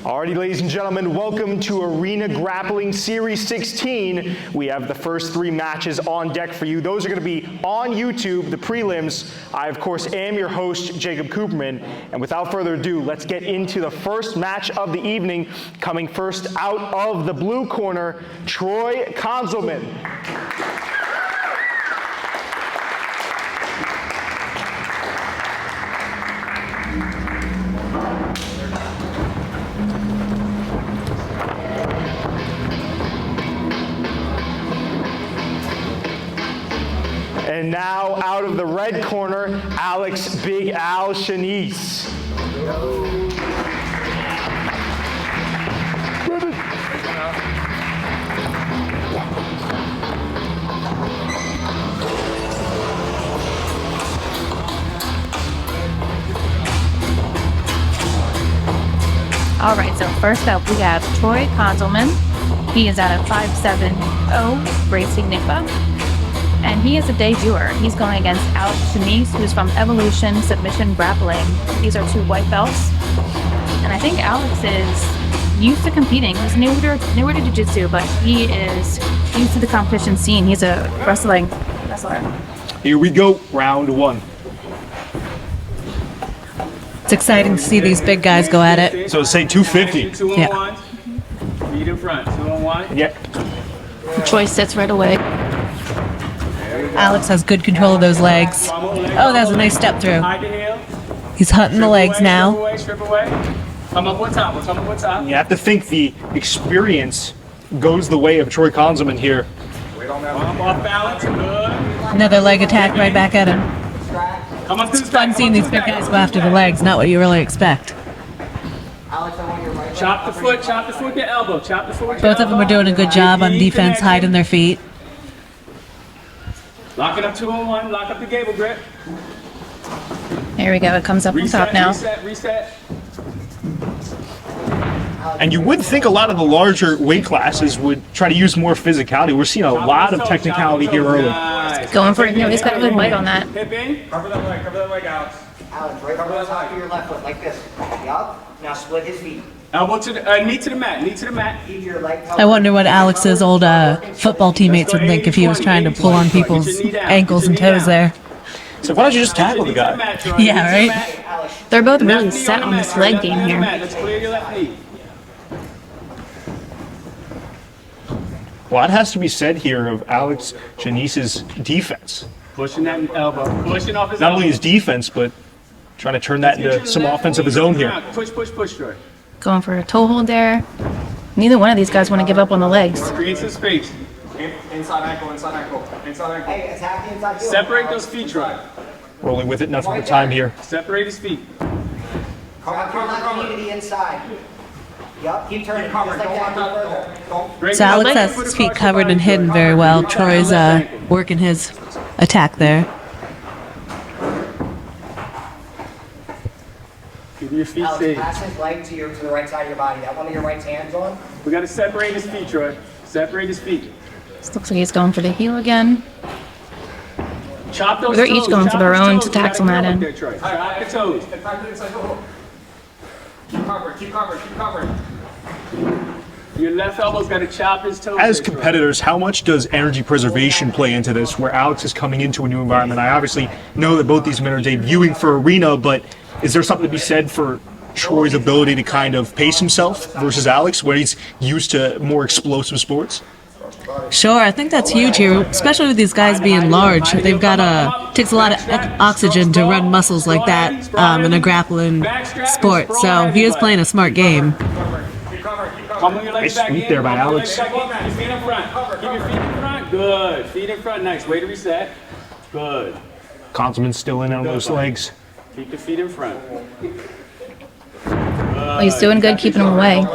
Alrighty, ladies and gentlemen, welcome to Arena Grappling Series 16. We have the first 3 matches on deck for you. Those are going to be on YouTube, the prelims. I, of course, am your host, Jacob Cooperman. And without further ado, let's get into the first match of the evening. Coming first out of the blue corner, Troy Konzelman. And now out of the red corner, Alex Big Al Shanice. All right, so first up we have Troy Konzelman. He is out of 5'7" Racing NICPA. And he is a debuter. He's going against Alex Shanice, who's from Evolution Submission Grappling. These are 2 white belts. And I think Alex is used to competing. He's newer to jiu-jitsu, but he is used to the competition scene. He's a wrestler. Here we go, round 1. It's exciting to see these big guys go at it. So say 250. 2 on 1. Feet in front. 2 on 1. Yep. Troy sits right away. Alex has good control of those legs. Oh, that was a nice step through. He's hunting the legs now. Come up on top. Come up on top. You have to think the experience goes the way of Troy Konzelman here. Off balance. Good. Another leg attack right back at him. Come up to the It's fun seeing these big guys go after the legs, not what you really expect. Chop the foot, the elbow. Chop the foot with Both of them are doing a good job on defense, hiding their feet. Lock it up 2 on 1. Lock up the gable grip. There we go. It comes up on top now. Reset. And you would think a lot of the larger weight classes would try to use more physicality. We're seeing a lot of technicality here early. Nice. Going for it. You know, he's got a good bite on that. Hip in. Cover that leg, Alex. Alex, right over the top of your left foot, like this. Yup. Now split his feet. Elbow to the knee to the mat. Keep your leg I wonder what Alex's old football teammates would think if he was trying to pull on people's ankles and toes there. So why don't you just tackle the guy? Yeah, right? They're both really set on this leg game here. Let's clear your left knee. A lot has to be said here of Alex Shanice's defense. Pushing that elbow. Pushing off his Not elbow. only his defense, but trying to turn that into some offense of his own here. Push, Troy. Going for a toe hold there. Neither one of these guys want to give up on the legs. Create some space. Inside ankle. Hey, attack the inside heel. Separate those feet, Troy. Rolling with it, nothing but time here. Separate his feet. Come left knee to the inside. Yup, keep turning. Just like that, further. So Alex has his feet covered and hidden very well. Troy's working his attack there. Keep your feet Alex, safe. pass his leg to the right side of your body. That one of your right hand's on. We got to separate his feet, Troy. Separate his feet. This looks like he's going for the heel again. Chop those They're toes. each going for their Chop own those toes. attacks You on gotta that get up end. there, Troy. Chop the toes. Keep covering. Your left elbow's got to chop his toes. As there, Troy. competitors, how much does energy preservation play into this, where Alex is coming into a new environment? I obviously know that both these men are debuting for Arena, but is there something to be said for Troy's ability to kind of pace himself versus Alex, where he's used to more explosive sports? Sure, I think that's huge here, especially with these guys being large. They've got takes a lot of oxygen to run muscles like that in a grappling sport. So he is playing a smart game. Come with your legs Nice back sweep in. there by Come with Alex. your legs back in. Feet in front. Keep your feet in front. Good. Feet in front. Nice. Way to reset. Good. Konzelman's still in on those legs. Keep the feet in front. Well, he's doing good keeping him away.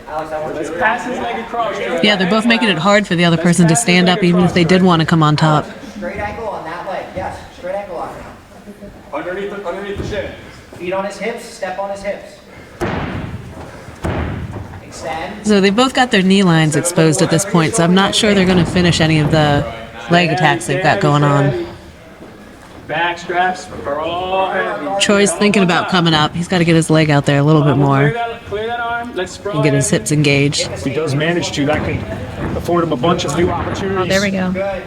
Let's pass his leg across. Troy. Yeah, they're both making it hard for the other person to stand up, even if they did want to come on top. Straight ankle on that leg. Yes, straight ankle lock now. Underneath the shin. Feet on his hips. Step on his hips. Extend. So they both got their knee lines exposed at this point, so I'm not sure they're going to finish any of the leg attacks they've got going on. Back straps are all heavy. Troy's thinking about coming up. He's got to get his leg out there a little bit more Clear that arm. Let's sprawl and get his hips engaged. If he does manage to, that could afford him a bunch of new opportunities. Oh, there we go. Good.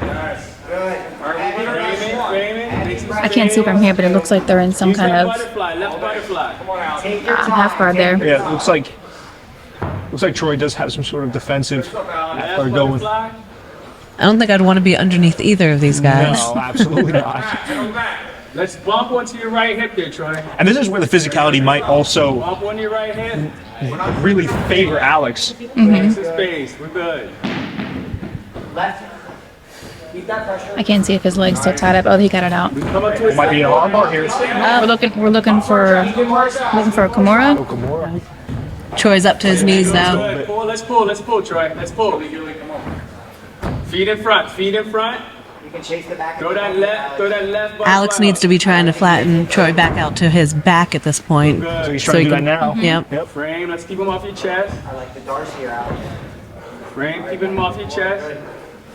I can't see from here, but it looks like they're in some kind of butterfly, left butterfly. Take your half guard there. Yeah, it looks like Troy does have some sort of defensive Left guard going. butterfly. I don't think I'd want to be underneath either of these guys. No, absolutely not. Let's bump onto your right hip there, Troy. And this is where the physicality might also Bump on your right hip. really favor Alex. Nice and space. We're good. left. Keep that pressure. I can't see if his leg's still tied up. Oh, he got it out. Come up to his Might be an armbar here. We're looking for a Kimura. Kimura. Troy's up to his knees now. Good. Pull, let's pull, Troy. Let's pull. Feet in front, You can chase the back. Throw that left butterfly. Alex needs to be trying to flatten Troy back out to his back at this point. So he's So trying he to do that can- now. Yep. Frame, let's keep him off your chest. I like the Darcy here, Alex. Frame, keep him off your chest.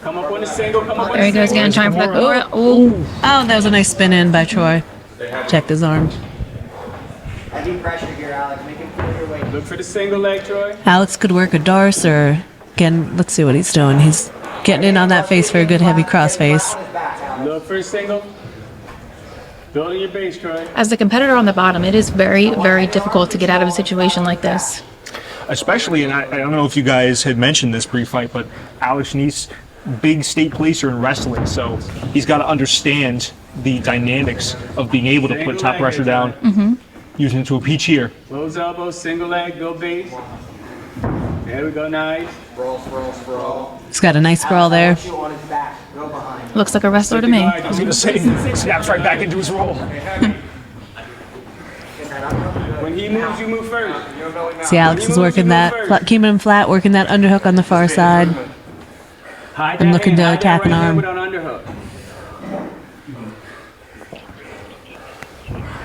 Come up on the single, come up on There he the goes single. again, trying for that Kimura. Oh, Oh, that was a nice spin in by Troy. Checked his arm. Heavy pressure here, Alex. Make him feel your weight. Look for the single leg, Troy. Alex could work a Darce or, again, let's see what he's doing. He's getting in on that face for a good heavy cross face. On his back, Alex. Look for a single. Building your base, Troy. as the competitor on the bottom, it is very, very difficult to get out of a situation like this. Especially, and I don't know if you guys had mentioned this pre-fight, but Alex Neese, big state placer in wrestling, so he's got to understand the dynamics of being able to put top pressure down, using it to a peach here. Close elbows, single leg, go base. There we go, nice. Sprawl. He's got a nice sprawl there. Alex, you on his back. Go behind. Looks like a wrestler to me. I was going to say, snaps right back into his role. When he moves, you move first. See, Alex is working that, keeping him flat, working that underhook on the far side. Hide I'm that looking hand, to hide attack that an right hand arm. with an underhook.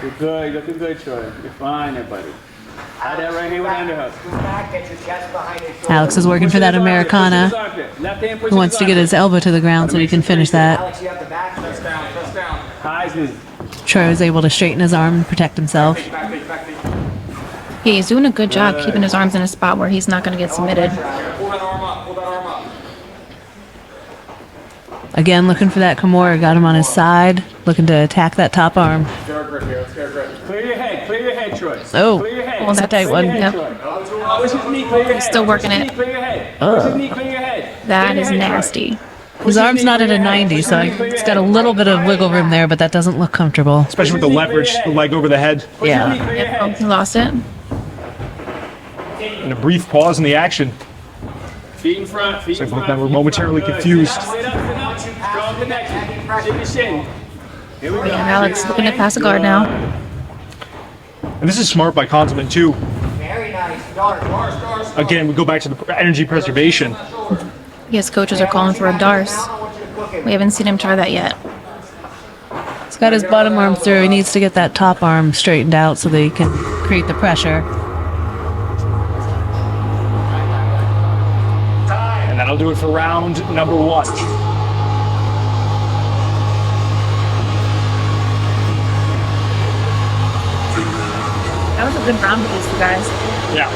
You're good, looking good, Troy. You're fine there, buddy. Hide that right hand with an underhook. Go back, get your chest behind his shoulder. Alex is working for that Americana. He wants to get his elbow to the ground so he can finish that. Alex, you have the back. Press down. Heisman. Troy was able to straighten his arm and protect himself. Yeah, he's doing a good job keeping his arms in a spot where he's not going to get submitted. Again, looking for that Kimura, got him on his side, looking to attack that top arm. Clear your head, Troy. Oh, Clear your head. Well, that's a tight one. Yep. Push his knee, clear your head. Still working Push his it. knee, clear your head. Push his knee, clear your head. That Clear your is head, Troy. nasty. his arm's not at a 90, so it's got a little bit of wiggle room there, but that doesn't look comfortable. Especially with the leverage, the leg over the head, Push his knee, Yeah. clear your Yep, oh, head. he lost it. and a brief pause in the action. Feet in front, feet in So both front. men were feet in momentarily front. Good. confused. Sit up, sit up. Strong connection. Shake your shin. Here we go. Yeah, Alex looking to pass a guard now. And this is smart by Konzelman too. Very nice. Dark. Again, we go back to the energy preservation. Yes, coaches are calling for a Darce. I want you to cook it. We haven't seen him try that yet. He's got his bottom arm through. He needs to get that top arm straightened out so that he can create the pressure. And that'll do it for round number 1. That was a good round for these two guys. Yeah.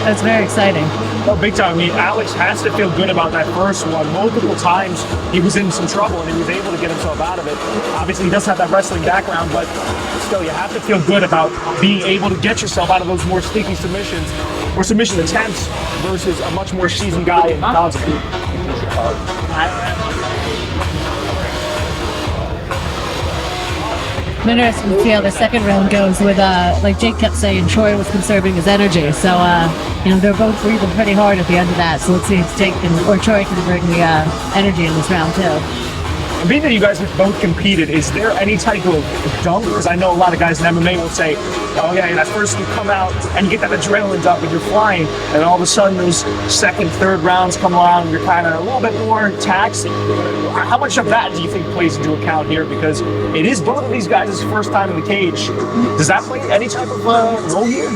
That's very exciting. Oh, big time. I mean, Alex has to feel good about that first one. Multiple times he was in some trouble and he was able to get himself out of it. Obviously, he doesn't have that wrestling background, but still, you have to feel good about being able to get yourself out of those more sticky submissions or submission attempts versus a much more seasoned guy in Konzelman. I'm interested to see how the second round goes with, like Jake kept saying, Troy was conserving his energy. So, they're both breathing pretty hard at the end of that. So let's see if Jake or Troy can bring the energy in this round too. And being that you guys have both competed, is there any type of dunk? Because I know a lot of guys in MMA will say, oh yeah, that first you come out and you get that adrenaline dump and you're flying, and all of a sudden those second, third rounds come around and you're kind of a little bit more taxed. How much of that do you think plays into account here? Because it is both of these guys' first time in the cage. Does that play any type of role here?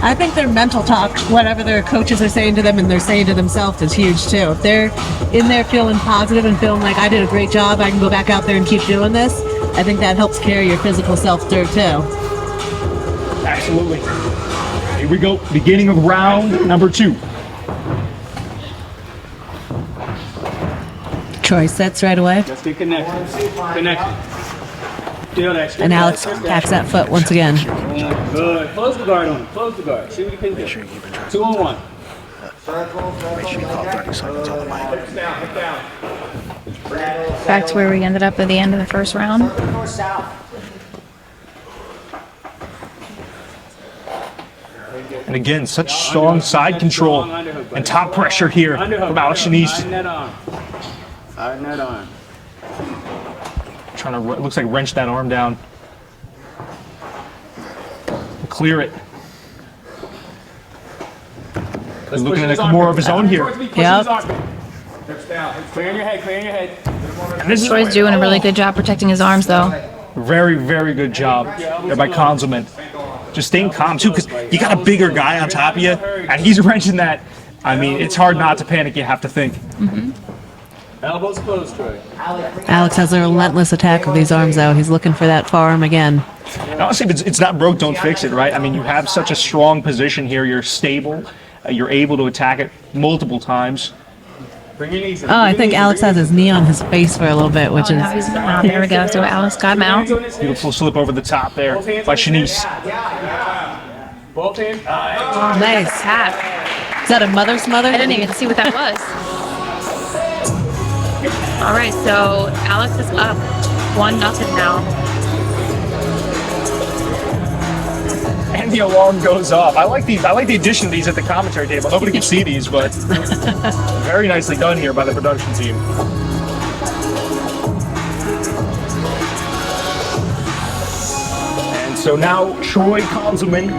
I think their mental talk, whatever their coaches are saying to them and they're saying to themselves, is huge too. If they're in there feeling positive and feeling like I did a great job, I can go back out there and keep doing this, I think that helps carry your physical self through too. Absolutely. Here we go. Beginning of round number 2. Troy sets right away, Let's get connection. Connection. Feel that shit. and Alex attacks that foot once again. Good. Close the guard on him. Close the guard. See what you can do. 2 on 1. Make sure you call 30 seconds on the mic. Back to where we ended up at the end of the first round. North south. And again, such strong side control and top pressure here from Alex Shanice. Side net arm. Side net arm. Trying to, looks like wrench that arm down. Clear it. He's looking at more of his own here. Yep. Clear in your head, clear in your head. And this is Troy's doing a really good job protecting his arms, though. very, very good job there by Konzelman. Just staying calm too, because you got a bigger guy on top of you, and he's wrenching that. I mean, it's hard not to panic, you have to think. Elbows closed, Troy. Alex has a relentless attack with these arms out. He's looking for that forearm again. And honestly, if it's not broke, don't fix it, right? I mean, you have such a strong position here. You're stable. You're able to attack it multiple times. Bring your knees in. Oh, I think Alex has his knee on his face for a little bit, which Oh, now he's is there we go. So Alex got him out. Beautiful slip over the top there by Shanice. Both hands. nice. Tap. Is that a mother smother? I didn't even see what that was. All right, so Alex is up 1-0 now. And the alarm goes off. I like the addition of these at the commentary table. Nobody can see these, but very nicely done here by the production team. And so now Troy Konzelman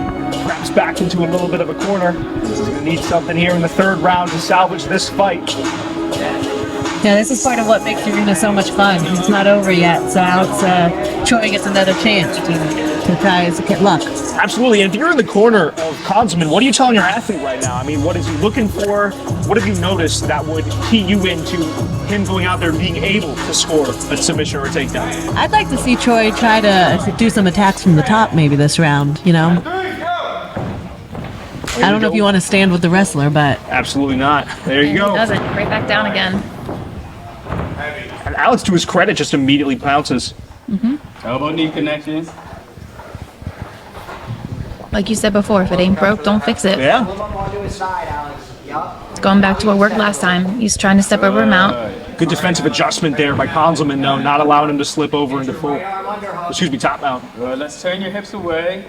wraps back into a little bit of a corner. He's going to need something here in the third round to salvage this fight. Yeah, this is part of what makes arena so much fun. It's not over yet, so Alex, Troy gets another chance to try to get luck. Absolutely, and if you're in the corner of Konzelman, what are you telling your athlete right now? I mean, what is he looking for? What have you noticed that would key you into him going out there and being able to score a submission or a takedown? I'd like to see Troy try to do some attacks from the top maybe this round, you know? I don't know if you want to stand with the wrestler, but... Absolutely not. There you He go. doesn't. Right back down again. And Alex, to his credit, just immediately pounces. Elbow knee connections. Like you said before, if it ain't broke, don't fix it. Yeah. Pull up onto his side, Alex. Yup. It's going back to what worked last time. He's trying to step over him out. Good defensive adjustment there by Konzelman, though, not allowing him to slip over into full. Excuse me, top mount. Good. Let's turn your hips away.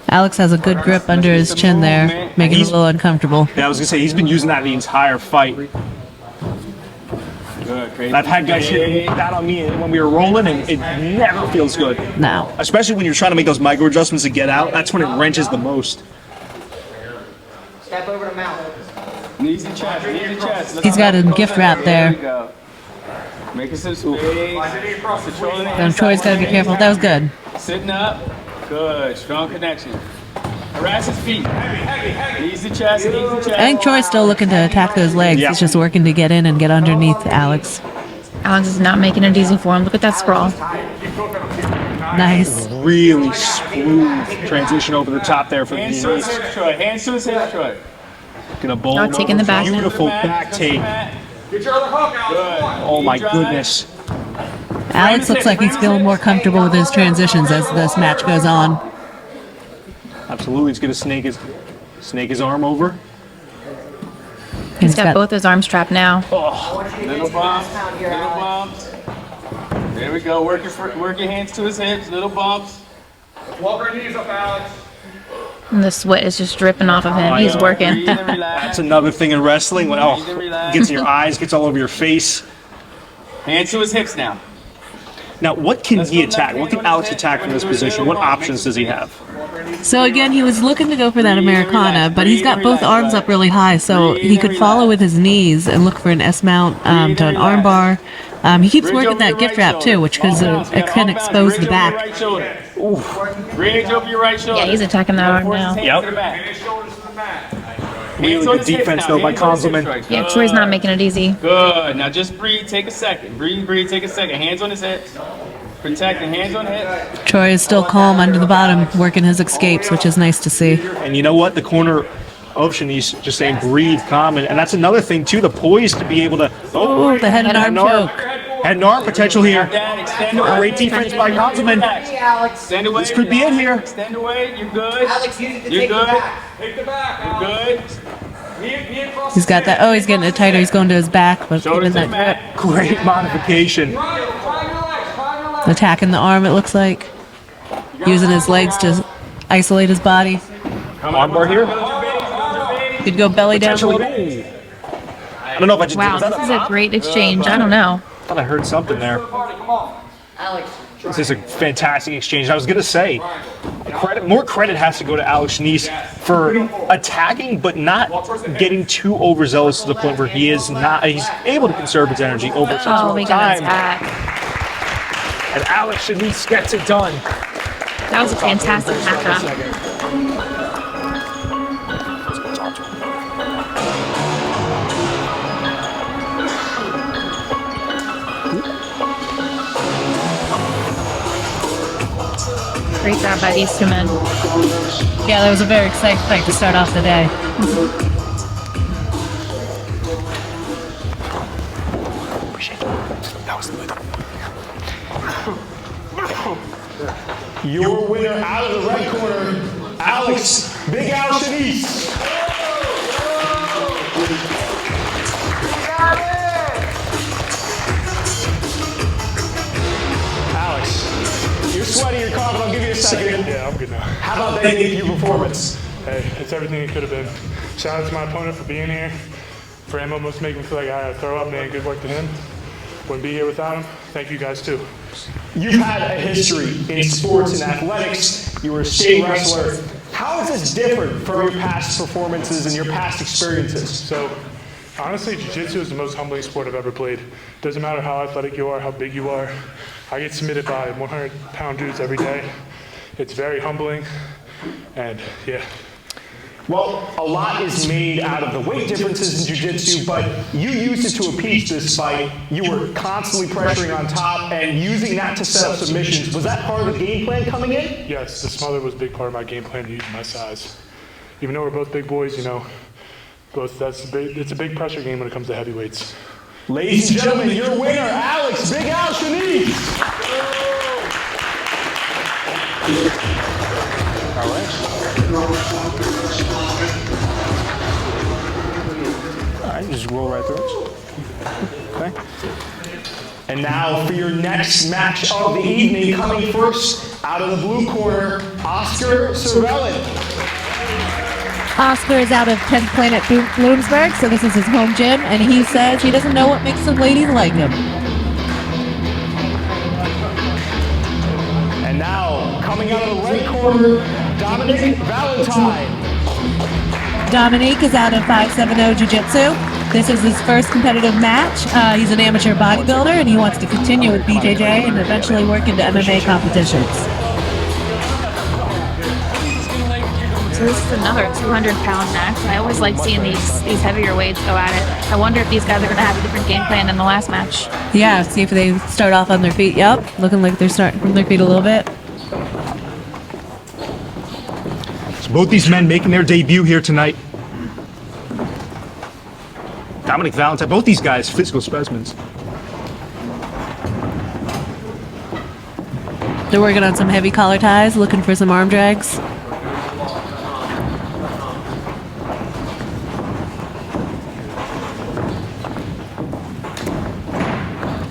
Alex has a good grip under his chin there, making it a little uncomfortable. Yeah, I was gonna say he's been using that the entire fight. Good. Crazy. I've had guys hit that on me when we were rolling, and it never feels good. No. Especially when you're trying to make those micro adjustments to get out. That's when it wrenches the most. Step over to mount. Knees and chest. Knees and chest. Let's He's got a go. gift wrap There we there. go. Making some space. Controlling the So Troy's got to be careful. That was good. Sitting up. Good. Strong connection. Harass his feet. Knees and chest. Knees and chest. I think Troy's still looking to attack those legs. Yeah. He's just working to get in and get underneath Alex. Alex is not making it easy for him. Look at that sprawl. Nice. Really smooth transition over the top there for the Hands to his knees. hips, Troy. Hands to his hips, Troy. Gonna bowl. Now taking the back. Beautiful back take. Good. Oh my goodness. Alex looks like he's feeling more comfortable with his transitions as this match goes on. Absolutely, he's gonna snake his arm over. He's got both his arms trapped now. Little bumps. Little bumps. There we go. Work your hands to his hips. Little bumps. Walk your knees up, Alex. And the sweat is just dripping off of him. He's working. Breathe and relax. That's another thing in wrestling when gets in your eyes, gets all over your face. Hands to his hips now. Now, what can he attack? What can Alex attack from this position? What options does he have? So again, he was looking to go for that Americana, but he's got both arms up really high, so he could follow with his knees and look for an S-mount to an arm bar. He keeps working that gift wrap too, which it can expose the back. Bridge over your right shoulder. Yeah, he's attacking that arm now. Yep. And his shoulders to the mat. Really good defense though by Konzelman. Yeah, Troy's not making it easy. Good. Now just breathe. Take a second. Breathe. Take a second. Hands on his hips. Protecting, hands on hip. Troy is still calm under the bottom, working his escapes, which is nice to see. And you know what? The corner of Shanice just saying breathe, calm, and that's another thing too. The poise to be able to. Oh, the head and arm choke. Head and arm potential here. Great defense by Konzelman. Extend away. This could be it here. Extend away. You're good. Alex, use it to You're take the good. back. Take the back, You're Alex. good. He's got that. Oh, he's getting it tighter. He's going to his back, but Shoulders keeping to that the grip. mat. Great modification. Climb your legs, climb your legs. Attacking the arm, it looks like. Using his legs to isolate his body. Armbar here. Could go belly down. Potentially. I don't know if I just Wow, was that this is a great exchange. I don't know. I thought I heard something there. Come on. Alex. This is a fantastic exchange. I was going to say, more credit has to go to Alex Shanice for attacking, but not getting too overzealous to the point where he's able to conserve his energy over such a Oh, long we got time. attack. And Alex Shanice gets it done. That was a fantastic matchup. Great job by these two men. Yeah, that was a very exciting fight to start off the day. Your winner out of the red corner, Alex Big Al Shanice. Alex, you're sweaty, you're confident. I'll give you a second. Yeah, I'm good now. How about that debut performance? Hey, it's everything it could have been. Shout out to my opponent for being here. For him almost making me feel like I had to throw up, man. Good work to him. Wouldn't be here without him. Thank you guys too. You've had a history in sports and athletics. You were a state wrestler. How is this different from your past performances and your past experiences? So, honestly, jiu-jitsu is the most humbling sport I've ever played. Doesn't matter how athletic you are, how big you are. I get submitted by 100-pound dudes every day. It's very humbling, and yeah. Well, a lot is made out of the weight differences in jiu-jitsu, but you used it to appease this fight. You were constantly pressuring on top and using that to set up submissions. Was that part of the game plan coming in? Yes, the smother was a big part of my game plan to use my size. Even though we're both big boys, you know, it's a big pressure game when it comes to heavyweights. Ladies and gentlemen, your winner, Alex Big Al Shanice. All right, just roll right through it. Okay. And now for your next match of the evening, coming first out of the blue corner, Oscar Cervelin. Oscar is out of 10th Planet Bloomsburg, so this is his home gym, and he says he doesn't know what makes some ladies like him. And now, coming out of the right corner, Dominic Valentine. Dominique is out of 570 Jiu-Jitsu. This is his first competitive match. He's an amateur bodybuilder, and he wants to continue with BJJ and eventually work into MMA competitions. So this is another 200-pound match. I always like seeing these heavier weights go at it. I wonder if these guys are going to have a different game plan than the last match. Yeah, see if they start off on their feet. Yep, looking like they're starting from their feet a little bit. So both these men making their debut here tonight. Dominic Valentine, both these guys, physical specimens. They're working on some heavy collar ties, looking for some arm drags.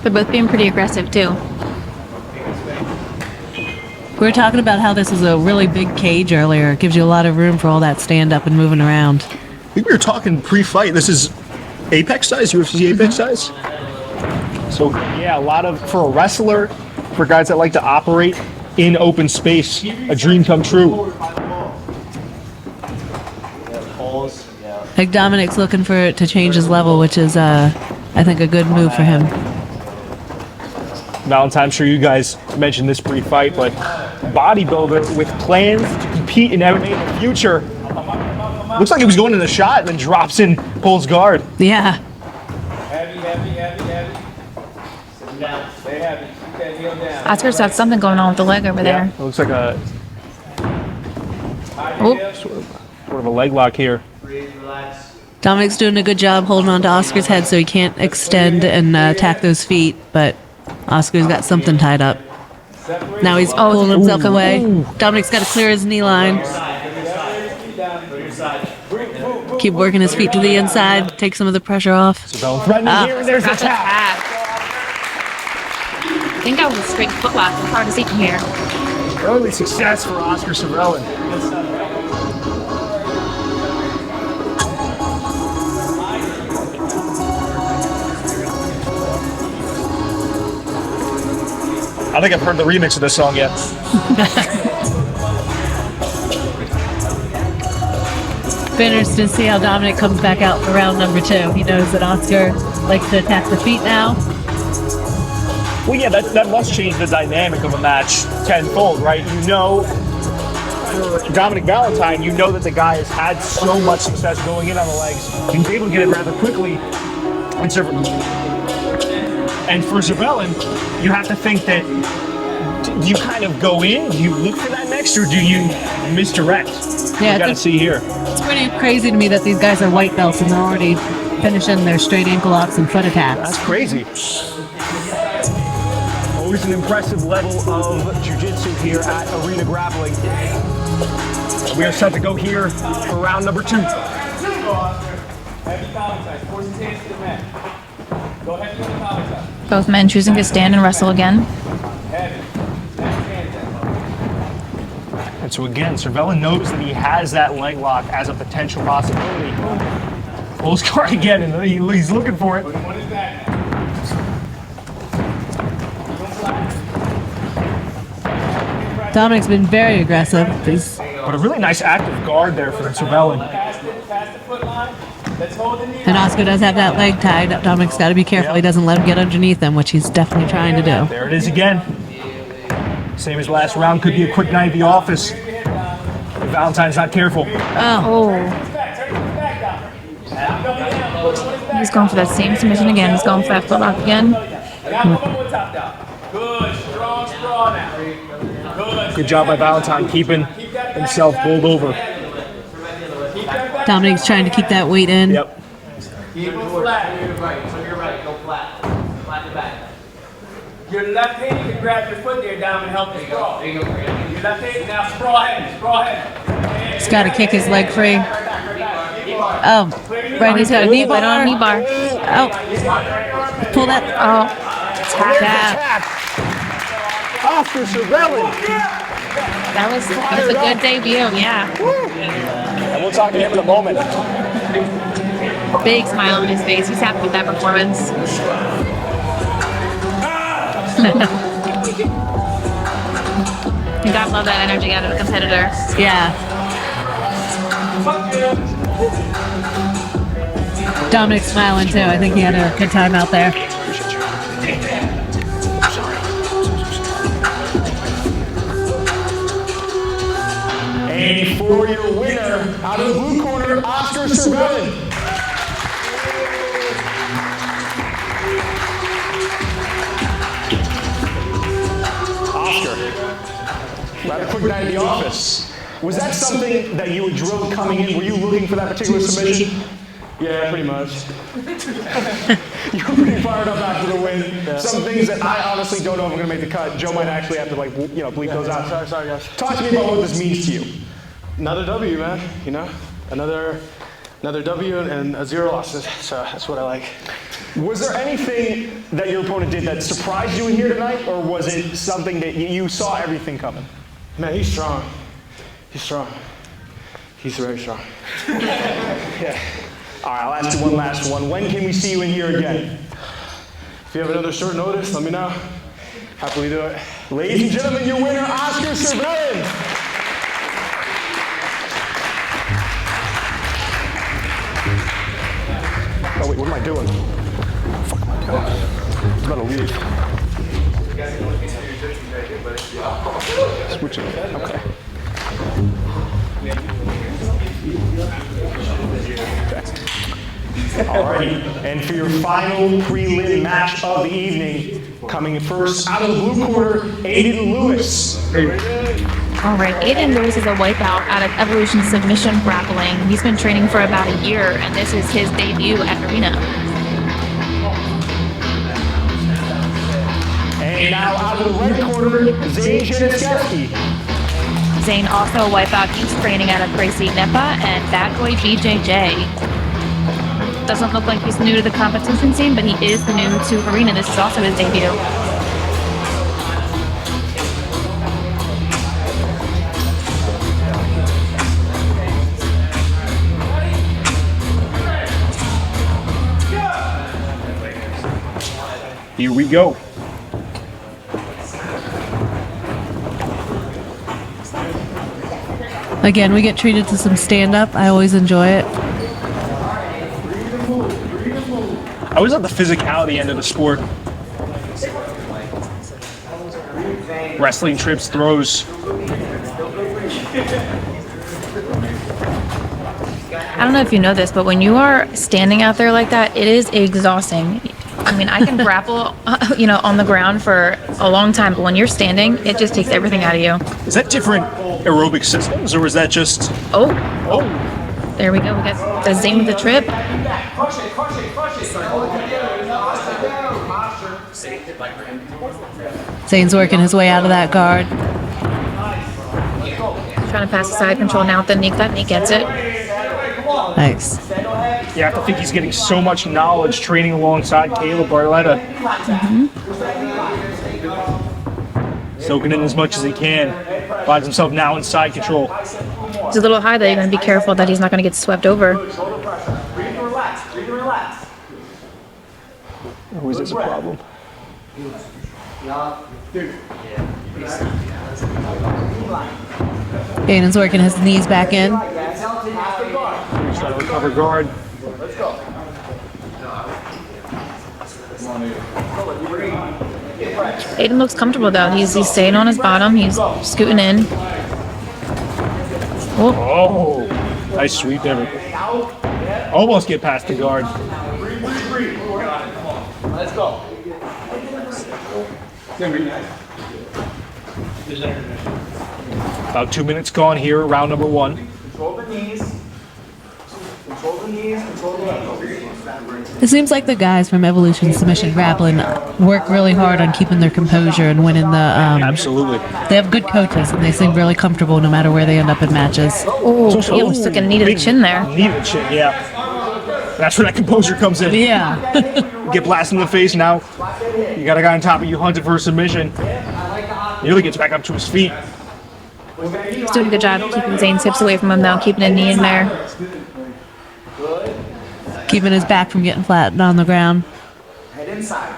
They're both being pretty aggressive, too. We were talking about how this is a really big cage earlier. It gives you a lot of room for all that stand-up and moving around. I think we were talking pre-fight. This is Apex size, UFC Apex size. So yeah, a lot of, for a wrestler, for guys that like to operate in open space, a dream come true. I think Dominic's looking for it to change his level, which is, I think, a good move for him. Valentine, I'm sure you guys mentioned this pre-fight, but bodybuilder with plans to compete in MMA in the future. Looks like he was going in the shot and then drops in, pulls guard. Yeah. Heavy, heavy, heavy, heavy. Sit down. Stay heavy. Keep that Oscar's got something going on with the leg over there. It looks like a Oh, sort of a leg lock here. Dominic's doing a good job holding on to Oscar's head so he can't extend and attack those feet, but Oscar's got something tied up. Now he's pulling himself away. Dominic's got to clear his knee line. Keep working his feet to the inside, take some of the pressure off. Threatening here, and there's a tap. I think that was a straight footlock. It's hard to see from here. Early success for Oscar Cervellin. I think I've heard the remix of this song yet. Be interested to see how Dominic comes back out for round number 2. He knows that Oscar likes to attack the feet now. Well, yeah, that must change the dynamic of a match tenfold, right? You know, for Dominic Valentine, you know that the guy has had so much success going in on the legs. He's able to get it rather quickly. And for Cervellin, you have to think that, do you kind of go in, do you look for that next, or do you misdirect? Yeah, you got to see here. It's pretty crazy to me that these guys are white belts and they're already finishing their straight ankle locks and foot attacks. That's crazy. Always an impressive level of jiu-jitsu here at Arena Grappling. We are set to go here for round number 2. Both men choosing to stand and wrestle again. And so again, Cervellin knows that he has that leg lock as a potential possibility. Pulls guard again, and he's looking for it. Dominic's been very aggressive. But a really nice active guard there for Cervellin. And Oscar does have that leg tied. Dominic's got to be careful he doesn't let him get underneath him, which he's definitely trying to do. There it is again. Same as last round, could be a quick night at the office. If Valentine's not careful. Oh. He's going for that same submission again. He's going for that footlock again. Good job by Valentine keeping himself bowled over. Dominic's trying to keep that weight in. Yep. Keep it flat. Your right, go flat. Flat the back. Your left hand, you can grab your foot there down and help you sprawl. Your left hand, now sprawl ahead. He's got to kick his leg free. Oh, right, he's got a knee bar. Right on knee bar. Oh, pull that. Oh, Tap. Oscar Cervellin. that was a good debut. Yeah. And we'll talk to him in a moment. Big smile on his face. He's happy with that performance. You gotta love that energy out of a competitor. Yeah. Dominic's smiling too. I think he had a good time out there. And for your winner, out of the blue corner, Oscar Cervellin. Oscar, rather quick night at the office. Was that something that you had drilled coming in? Were you looking for that particular submission? Yeah, pretty much. You were pretty fired up after the win. Some things that I honestly don't know if I'm going to make the cut. Joe might actually have to bleep those out. Sorry, guys. Talk to me about what this means to you. Another W, man. You know, another W and a 0 losses. So that's what I like. Was there anything that your opponent did that surprised you in here tonight, or was it something that you saw everything coming? Man, he's strong. He's strong. He's very strong. Yeah. All right, I'll ask you one last one. When can we see you in here again? If you have another short notice, let me know. Happily do it. Ladies and gentlemen, your winner, Oscar Cervellin. Oh wait, what am I doing? What the fuck am I doing? I'm about to leave. Switch it. Okay. Alrighty, and for your final prelim match of the evening, coming first out of the blue corner, Aiden Lewis. All right, Aiden Lewis is a wipeout out of Evolution Submission Grappling. He's been training for about a year, and this is his debut at Arena. And now out of the red corner, Zane Januszewski. Zane also a wipeout. He's training out of Gracie Nipa and Bad Boy BJJ. Doesn't look like he's new to the competition scene, but he is new to Arena. This is also his debut. Here we go. Again, we get treated to some stand-up. I always enjoy it. I always love the physicality end of the sport. Wrestling trips, throws. I don't know if you know this, but when you are standing out there like that, it is exhausting. I mean, I can grapple, on the ground for a long time, but when you're standing, it just takes everything out of you. Is that different aerobic systems, or is that just... Oh, Oh, there we go. We got the Zane with the trip. Crush it, crush it, crush it. Zane's working his way out of that guard. Trying to pass the side control now with the knee cut, and he gets it. Nice. yeah, I have to think he's getting so much knowledge training alongside Caleb Barletta. Soaking in as much as he can. Finds himself now in side control. He's a little high, though. You're going to be careful that he's not going to get swept over. Always is a problem. Aiden's working his knees back in. Try to recover guard. Aiden looks comfortable, though. He's staying on his bottom. He's scooting in. Oh, nice sweep there. Almost get past the guard. Let's go. About 2 minutes gone here, round number one. Control the knees. Control the knees. Control the elbows. It seems like the guys from Evolution Submission Grappling work really hard on keeping their composure and winning the. Absolutely. They have good coaches and they seem really comfortable no matter where they end up in matches. Oh, he almost took a knee to the chin there. Knee to the chin, yeah. That's where that composure comes in. Yeah. Get blasted in the face now. You got a guy on top of you hunting for a submission. Nearly gets back up to his feet. He's doing a good job keeping Zane's hips away from him, though, keeping a knee in there. Keeping his back from getting flattened on the ground. Head inside.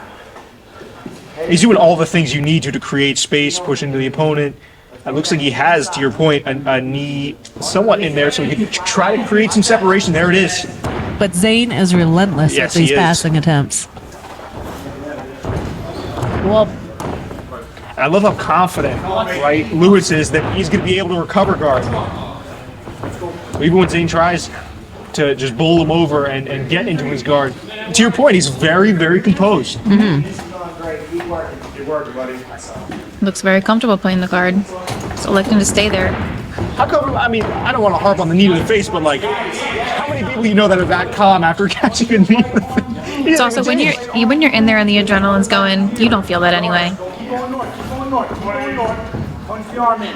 He's doing all the things you need to create space, push into the opponent. It looks like he has, to your point, a knee somewhat in there, so he can try to create some separation. There it is. But Zane is relentless Yes, with these he is. passing attempts. Well, I love how confident, right, Lewis is that he's going to be able to recover guard. Even when Zane tries to just bowl him over and get into his guard. To your point, he's very, very composed. Looks very comfortable playing the guard. So electing to stay there. How come, I mean, I don't want to harp on the knee to the face, but like, how many people you know that are that calm after catching a knee to the face? It's also when you're in there and the adrenaline's going, you don't feel that anyway. Keep going north. Keep going north. Keep going north. Punch the arm in.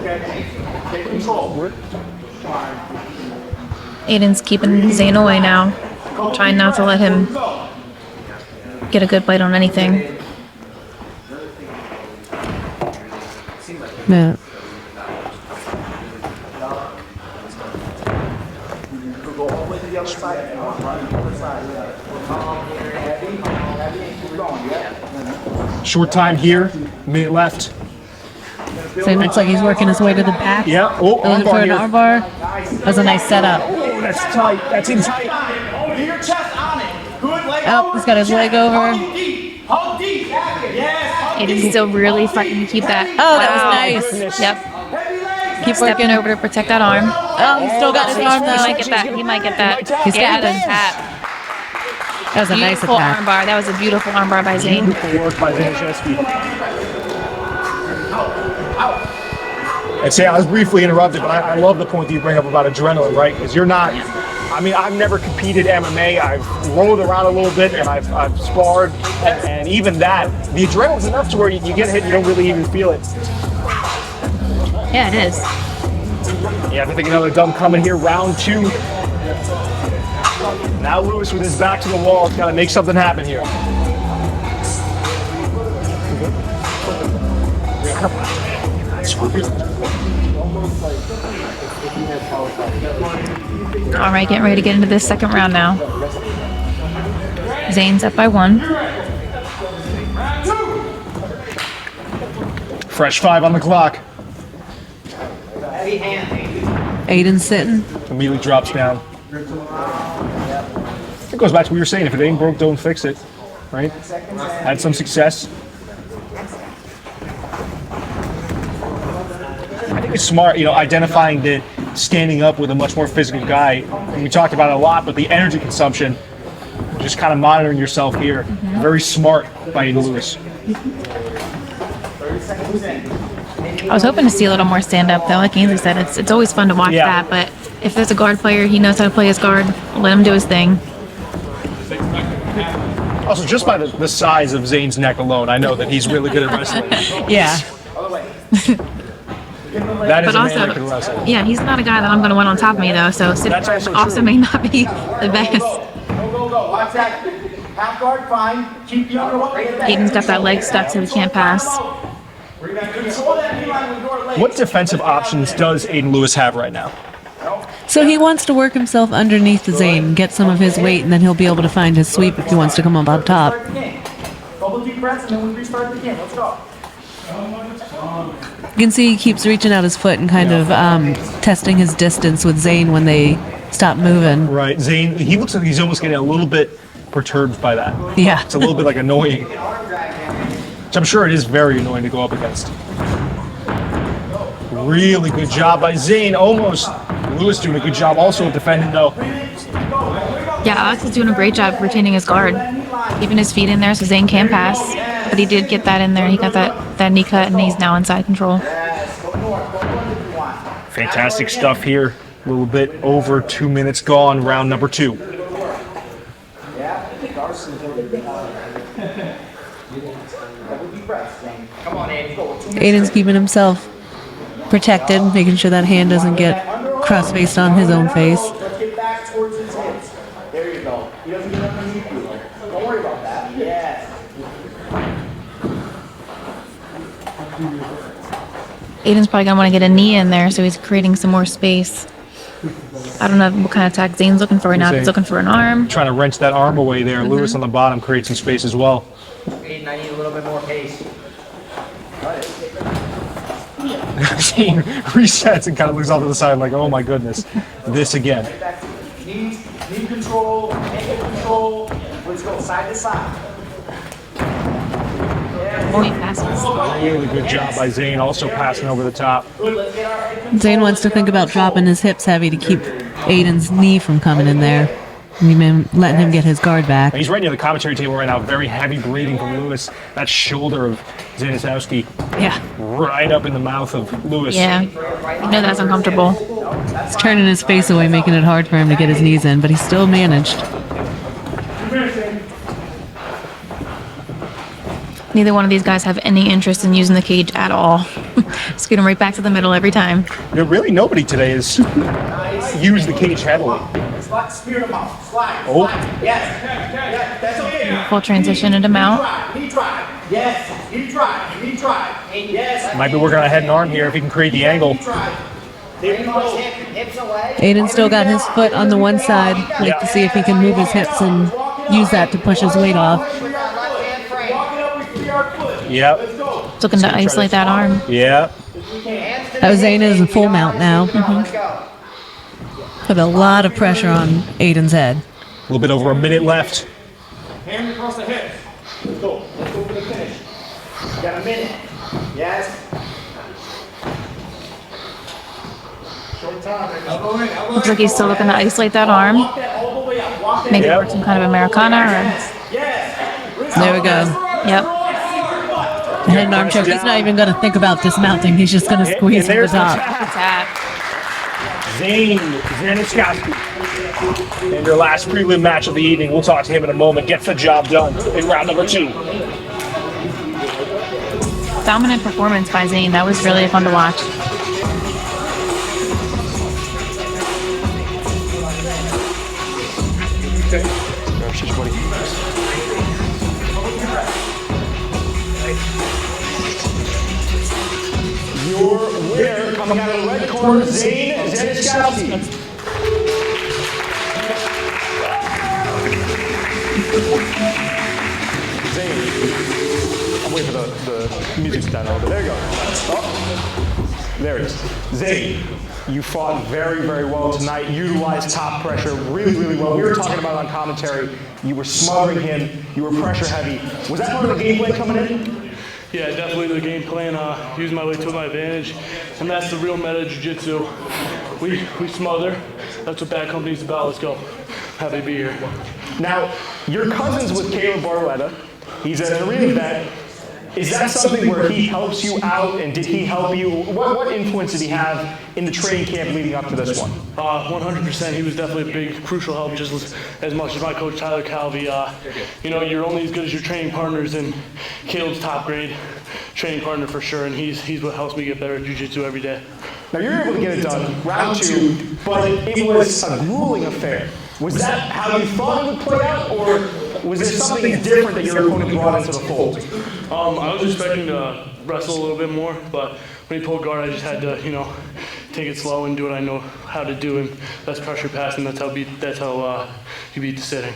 Okay. Take control. Aiden's keeping Zane away now. Trying not to let him get a good bite on anything. yeah. Go all the way to the other side. Run to the other side. Heavy. Keep going. Yeah. Short time here, minute left. Zane looks like he's working his way to the back. Yeah, oh, Looking for armbar an here. armbar. That's a nice setup. Oh, that's tight, that's in tight. Get your chest on it. Good leg Oh, over. he's got his leg over. Hold deep. Hold deep. Yes. Aiden's still really fighting to keep that. Oh, that was nice. Yep. Heavy legs. Keep Stepping working. over to protect that arm. Oh, he still got his arm He though. might get that. He might get that. He's Yeah, got it. the tap. That was a nice Beautiful attack. armbar. That was a beautiful armbar by Zane. Beautiful work by Zanisheski. And say I was briefly interrupted, but I love the point that you bring up about adrenaline, right? Because you're not. I mean, I've never competed MMA. I've rolled around a little bit, and I've sparred, and even that, the adrenaline's enough to where you get hit, and you don't really even feel it. Yeah, it is. Yeah, I think another dumb coming here, round 2. Now Lewis with his back to the wall has got to make something happen here. All right, getting ready to get into this second round now. Zane's up by 1. Fresh 5 on the clock. Heavy hand. Aiden's sitting. Immediately drops down. It goes back to what you were saying. If it ain't broke, don't fix it. Right? Had some success. I think it's smart, identifying that standing up with a much more physical guy. And we talked about it a lot, but the energy consumption, just kind of monitoring yourself here. Very smart by Aiden Lewis. I was hoping to see a little more stand up though. Like Ainsley said, it's always fun to watch Yeah. that. But if there's a guard player, he knows how to play his guard. Let him do his thing. Also, just by the size of Zane's neck alone, I know that he's really good at wrestling. Yeah. That is But a man that can also, wrestle. yeah, he's not a guy that I'm going to win on top of me though. So sitting That's guard also also true. may not be the best. Go. Watch that. Half guard, fine. Keep the other one. Aiden's got that leg stuck, so he can't pass. Control that knee line with your leg. What defensive options does Aiden Lewis have right now? So he wants to work himself underneath the Zane, get some of his weight, and then he'll be able to find his sweep if he wants to come up on top. Couple deep breaths and then we restart the game. Let's go. You can see he keeps reaching out his foot and kind of testing his distance with Zane when they stop moving. Right, Zane, he looks like he's almost getting a little bit perturbed by that. Yeah. It's a little bit like annoying. Which I'm sure it is very annoying to go up against. Really good job by Zane. Almost Lewis doing a good job also of defending though. Yeah, Alex is doing a great job retaining his guard, keeping his feet in there so Zane can pass. But he did get that in there. He got that knee cut, and he's now inside control. Fantastic stuff here. A little bit over 2 minutes gone, round number 2. Come on, Aiden. Aiden's keeping himself protected, making sure that hand doesn't get cross-faced on his own face. Let's get back towards his hips. There you go. He doesn't get underneath you. Don't worry about that. Yes. Aiden's probably going to want to get a knee in there, so he's creating some more space. I don't know what kind of attack Zane's looking for right now. If he's looking for an arm. Trying to wrench that arm away there. Lewis on the bottom creates some space as well. Aiden, I need a little bit more pace. Zane resets and kind of looks off to the side like, oh my goodness, this again. Knee control, ankle control. Let's go side to side. Oh, he passes. Really good job by Zane, also passing over the top. Zane wants to think about dropping his hips heavy to keep Aiden's knee from coming in there. And letting him get his guard back. He's right near the commentary table right now. Very heavy breathing from Lewis. That shoulder of Zanisowski Yeah. right up in the mouth of Lewis. Yeah, you know that's uncomfortable. He's turning his face away, making it hard for him to get his knees in, but he still managed. Neither one of these guys have any interest in using the cage at all. Scoot them right back to the middle every time. Yeah, really nobody today has used the cage heavily. Spear him out. Slide. Oh. Slide. Yes. That's okay. Full transition into mount. Knee drive. Yes. Knee drive. Knee drive. Yes. Might be working on a head and arm here if he can create the angle. Knee drive. There you go. Hips away. Aiden still got his foot on the one side, like to see if he can move his hips and use that to push his weight off. Left hand frame. Walk it up with 3-yard foot. Yep. Let's go. Looking to isolate that arm. Yeah. Hands to That was the Zane hips, is in Aiden. full You mount don't now. have to keep going. Let's go. Put a lot of pressure on Aiden's head. A little bit over a minute left. Hand across the hips. Let's go. Let's go for the finish. You got a minute. Yes. Short Looks like he's still looking to isolate that arm. Maybe work some kind of Americana or. There we go. Yep. Head and arm choke. He's not even going to think about dismounting. He's just going to squeeze And from the there's the top. Attack. Zane Zaniskowski. And your last prelim match of the evening. We'll talk to him in a moment. Gets the job done in round number 2. Dominant performance by Zane. That was really fun to watch. Your winner, coming out of the red corner, Zane Zaniskowski. Zane, I'm waiting for the music to die over. There you go. Oh, there it is. Zane, you fought very, very well tonight. Utilized top pressure really, really well. We were talking about it on commentary. You were smothering him. You were pressure heavy. Was that part of the game plan coming in? Yeah, definitely the game plan, use my weight to my advantage, and that's the real meta jiu-jitsu. We smother, that's what Bad Company's about, let's go. Happy to be here. Now, you're cousins with Caleb Barletta. He's an arena vet. Is that something where he helps you out, and did he help you? What influence did he have in the training camp leading up to this one? 100%. He was definitely a big, crucial help, just as much as my coach Tyler Calvi. You know, you're only as good as your training partners, and Caleb's top grade training partner for sure, and he's what helps me get better at jiu-jitsu every day. Now, you're able to get it done, round 2, but it was a grueling affair. Was that how you thought it would play out, or was there something different that your opponent brought into the fold? I was expecting to wrestle a little bit more, but when he pulled guard, I just had to, you know, take it slow and do what I know how to do, and that's pressure passing. That's how you beat the sitting.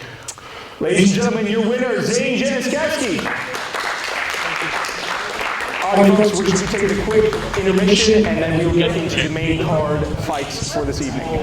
Ladies and gentlemen, your winner, Zane Zaniskowski. All right, folks, we're going to be taking a quick intermission, and then we'll get into the main card fights for this evening.